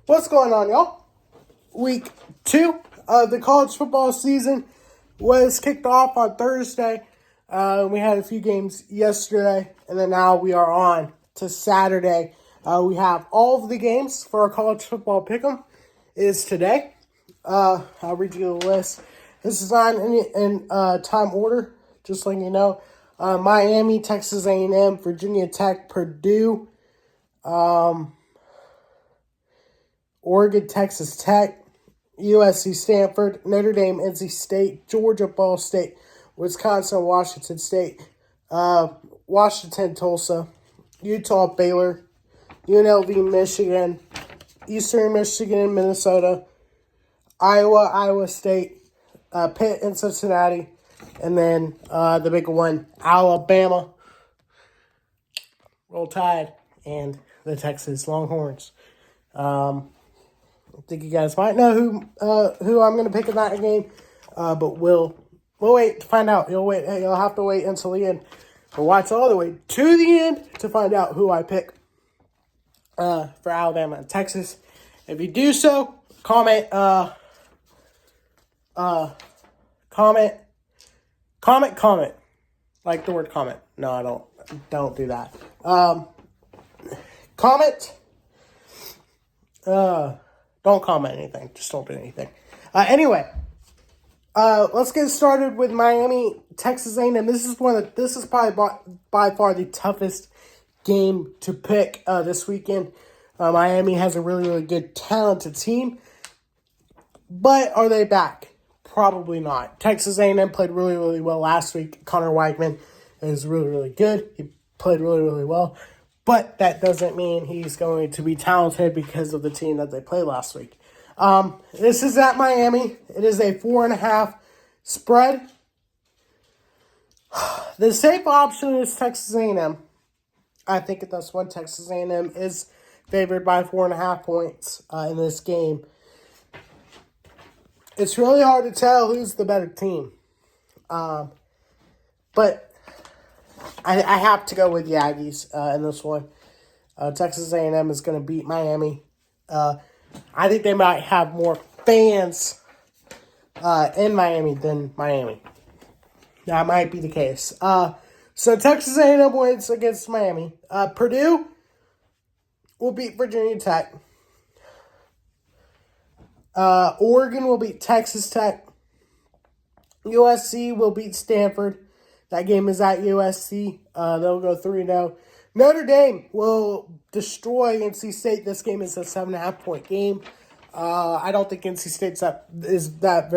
What's going on, y'all? Week 2 of the college football season was kicked off on Thursday. We had a few games yesterday, and then now we are on to Saturday. We have all of the games for our college football pick 'em is today. I'll read you the list. This is not in time order, just letting you know. Miami, Texas A&M, Virginia Tech, Purdue, Oregon, Texas Tech, USC, Stanford, Notre Dame, NC State, Georgia, Ball State, Wisconsin, Washington State, Washington, Tulsa, Utah, Baylor, UNLV, Michigan, Eastern Michigan, Minnesota, Iowa, Iowa State, Pitt, and Cincinnati, and then the big one, Alabama, Roll Tide, and the Texas Longhorns. I think you guys might know who I'm going to pick in that game, but we'll wait to find out. You'll have to wait until the end, or watch all the way to the end to find out who I pick for Alabama and Texas. If you do so, comment, like the word comment. No, I don't do that. Comment. Don't comment anything. Just don't do anything. Anyway, let's get started with Miami, Texas A&M. This is probably by far the toughest game to pick this weekend. Miami has a really, really good, talented team, but are they back? Probably not. Texas A&M played really, really well last week. Connor Weigman is really, really good. He played really, really well. But that doesn't mean he's going to be talented because of the team that they played last week. This is at Miami. It is a 4.5 spread. The safe option is Texas A&M. I think that's when Texas A&M is favored by 4.5 points in this game. It's really hard to tell who's the better team. But I have to go with the Aggies in this one. Texas A&M is going to beat Miami. I think they might have more fans in Miami than Miami. That might be the case. So Texas A&M wins against Miami. Purdue will beat Virginia Tech. Oregon will beat Texas Tech. USC will beat Stanford. That game is at USC. They'll go 3-0. Notre Dame will destroy NC State. This game is a 7.5-point game. I don't think NC State's is not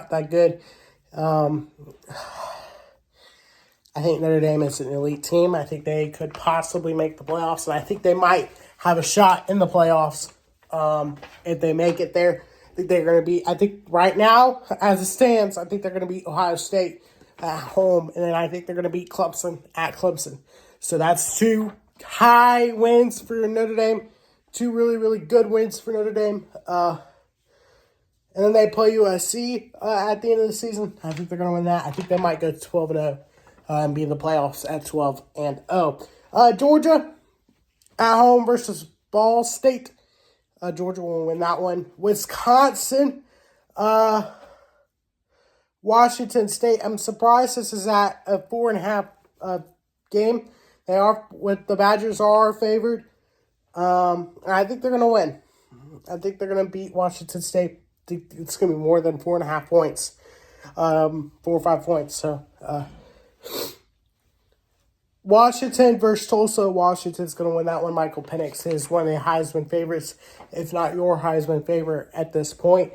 that good. I think Notre Dame is an elite team. I think they could possibly make the playoffs, and I think they might have a shot in the playoffs if they make it there. I think they're going to be. I think right now, as it stands, I think they're going to beat Ohio State at home, and then I think they're going to beat Clemson at Clemson. So that's 2 high wins for Notre Dame, 2 really, really good wins for Notre Dame. And then they play USC at the end of the season. I think they're going to win that. I think they might go 12-0 and be in the playoffs at 12-0. Georgia at home versus Ball State. Georgia will win that one. Wisconsin, Washington State. I'm surprised this is at a 4.5 game. They are, with the Badgers are favored. I think they're going to win. I think they're going to beat Washington State. I think it's going to be more than 4.5 points. 4 or 5 points. So, Washington versus Tulsa. Washington's going to win that one. Michael Penix is one of the Heisman favorites, if not your Heisman favorite at this point.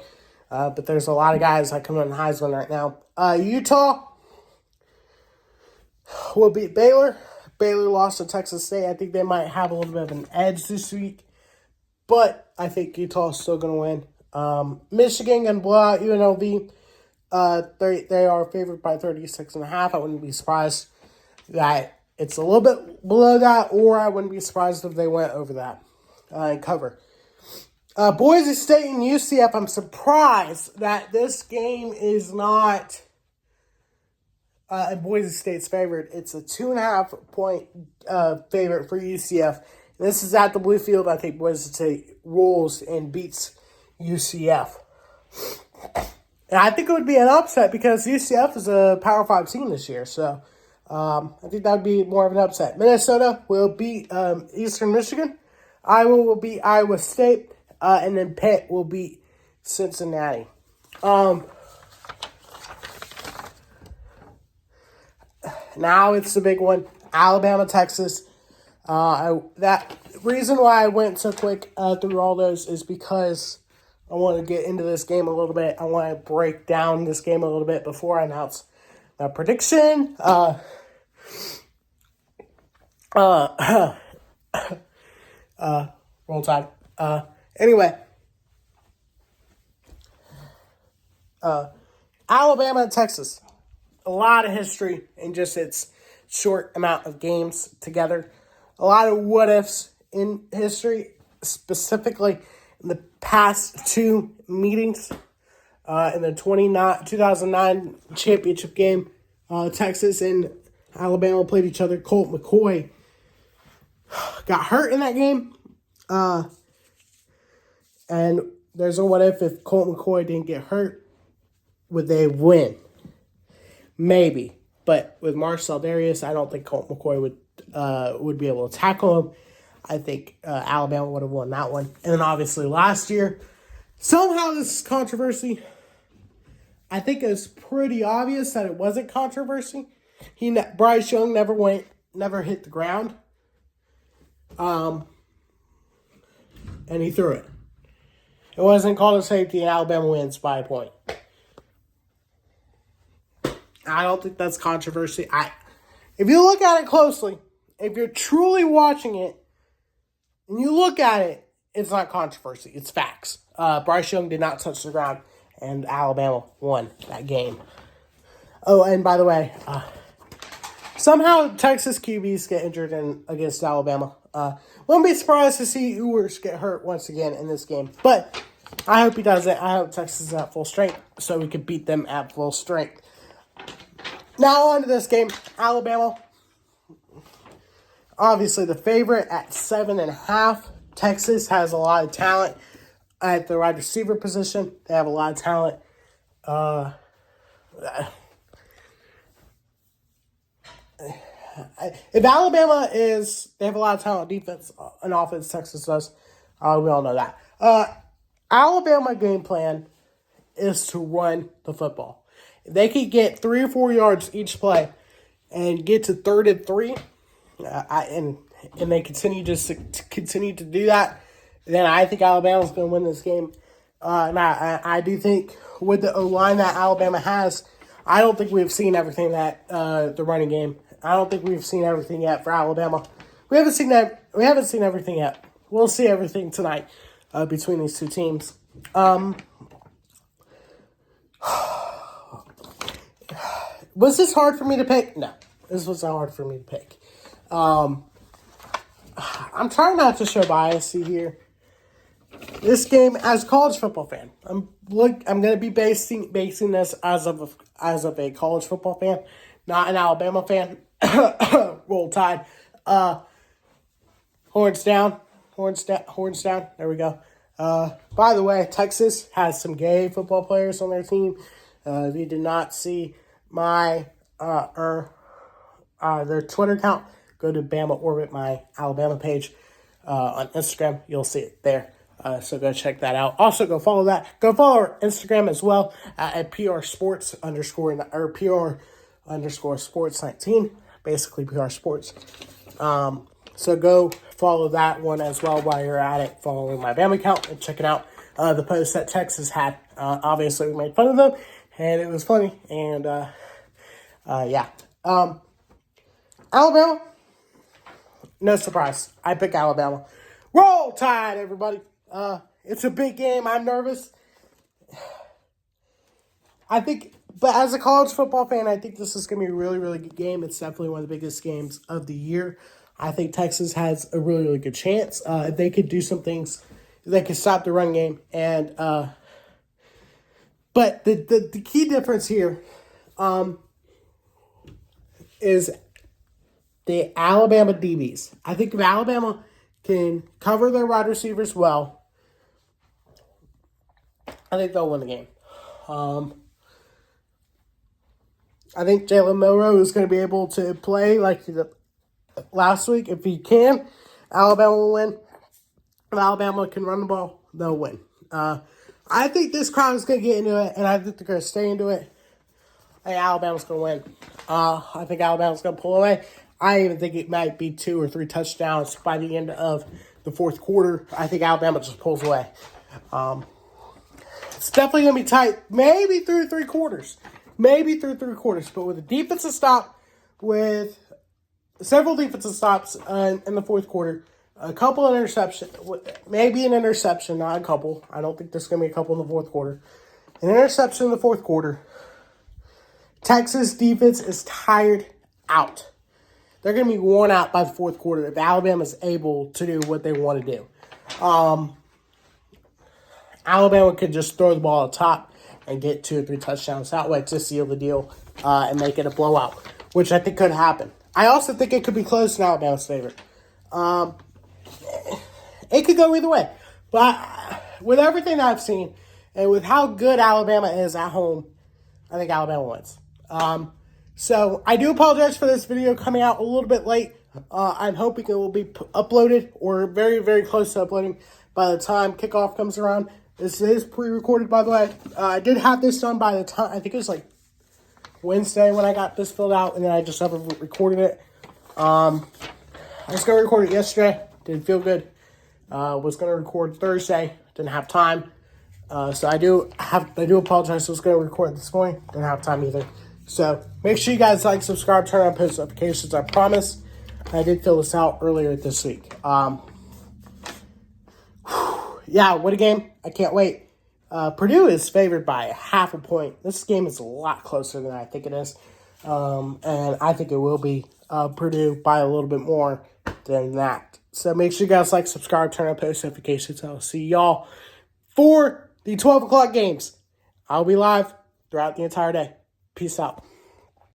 But there's a lot of guys that come in Heisman right now. Utah will beat Baylor. Baylor lost to Texas State. I think they might have a little bit of an edge this week. But I think Utah's still going to win. Michigan going to blow out UNLV. They are favored by 36.5. I wouldn't be surprised that it's a little bit below that, or I wouldn't be surprised if they went over that and cover. Boise State and UCF, I'm surprised that this game is not Boise State's favorite. It's a 2.5 point favorite for UCF. This is at the Blue Field. I think Boise State rolls and beats UCF. And I think it would be an upset because UCF is a Power 5 team this year. So I think that would be more of an upset. Minnesota will beat Eastern Michigan. Iowa will beat Iowa State. And then Pitt will beat Cincinnati. Now it's the big one. Alabama, Texas. That reason why I went so quick through all those is because I want to get into this game a little bit. I want to break down this game a little bit before I announce my prediction. Roll Tide. Anyway. Alabama and Texas. A lot of history in just its short amount of games together. A lot of what-ifs in history, specifically in the past two meetings. In the 2009 championship game, Texas and Alabama played each other. Colt McCoy got hurt in that game. And there's a what-if Colt McCoy didn't get hurt. Would they win? Maybe. But with Marcel Darius, I don't think Colt McCoy would be able to tackle him. I think Alabama would have won that one. And then obviously last year, somehow this is controversy. I think it was pretty obvious that it wasn't controversy. Bryce Young never hit the ground. And he threw it. It wasn't called a safety, and Alabama wins by a point. I don't think that's controversy. If you look at it closely, if you're truly watching it, and you look at it, it's not controversy. It's facts. Bryce Young did not touch the ground, and Alabama won that game. Oh, and by the way, somehow Texas QBs get injured against Alabama. Wouldn't be surprised to see Ewers get hurt once again in this game. But I hope he doesn't. I hope Texas is at full strength so we could beat them at full strength. Now on to this game. Alabama, obviously the favorite at 7.5. Texas has a lot of talent at the wide receiver position. They have a lot of talent. If Alabama they have a lot of talent defense and offense, Texas does. We all know that. Alabama game plan is to run the football. If they could get 3 or 4 yards each play and get to 3rd and 3, and they continue to do that, then I think Alabama's going to win this game. And I do think with the O-line that Alabama has, I don't think we've seen everything that the running game. I don't think we've seen everything yet for Alabama. We haven't seen everything yet. We'll see everything tonight between these two teams. Was this hard for me to pick? No, this was not hard for me to pick. I'm trying not to show bias here. This game, as a college football fan, I'm going to be basing this as of a college football fan, not an Alabama fan. Roll Tide. Horns down. There we go. By the way, Texas has some gay football players on their team. If you did not see my their Twitter account, go to Bama Orbit, my Alabama page on Instagram. You'll see it there. So go check that out. Also, go follow that. Go follow our Instagram as well at PR Sports Sports 19. Basically, PR Sports. So go follow that one as well while you're at it, following my Bama account and checking out the post that Texas had. Obviously, we made fun of them, and it was funny. And, yeah. Alabama, no surprise. I pick Alabama. Roll Tide, everybody. It's a big game. I'm nervous. But as a college football fan, I think this is going to be a really, really good game. It's definitely one of the biggest games of the year. I think Texas has a really, really good chance. If they could do some things, they could stop the run game. And but the key difference here is the Alabama DBs. I think if Alabama can cover their wide receivers well, I think they'll win the game. I think Jalen Milroe is going to be able to play like he did last week. If he can, Alabama will win. If Alabama can run the ball, they'll win. I think this crowd is going to get into it, and I think they're going to stay into it. I think Alabama's going to win. I think Alabama's going to pull away. I even think it might be 2 or 3 touchdowns by the end of the fourth quarter. I think Alabama just pulls away. It's definitely going to be tight, maybe through 3 quarters. But with a defensive stop, with several defensive stops in the fourth quarter, a couple of interceptions, maybe an interception, not a couple. I don't think there's going to be a couple in the fourth quarter. An interception in the fourth quarter. Texas defense is tired out. They're going to be worn out by the fourth quarter if Alabama is able to do what they want to do. Alabama could just throw the ball at the top and get 2 or 3 touchdowns that way to seal the deal and make it a blowout, which I think could happen. I also think it could be close in Alabama's favor. It could go either way. But with everything that I've seen and with how good Alabama is at home, I think Alabama wins. So I do apologize for this video coming out a little bit late. I'm hoping it will be uploaded or very, very close to uploading by the time kickoff comes around. This is pre-recorded, by the way. I did have this done by the time, I think it was like Wednesday when I got this filled out, and then I just never recorded it. I was going to record it yesterday. Didn't feel good. Was going to record Thursday. Didn't have time. So I do apologize. I was going to record this morning. Didn't have time either. So make sure you guys like, subscribe, turn on post notifications. I promise. I did fill this out earlier this week. Yeah, what a game. I can't wait. Purdue is favored by 0.5 point. This game is a lot closer than I think it is. And I think it will be Purdue by a little bit more than that. So make sure you guys like, subscribe, turn on post notifications. I'll see y'all for the 12 o'clock games. I'll be live throughout the entire day. Peace out.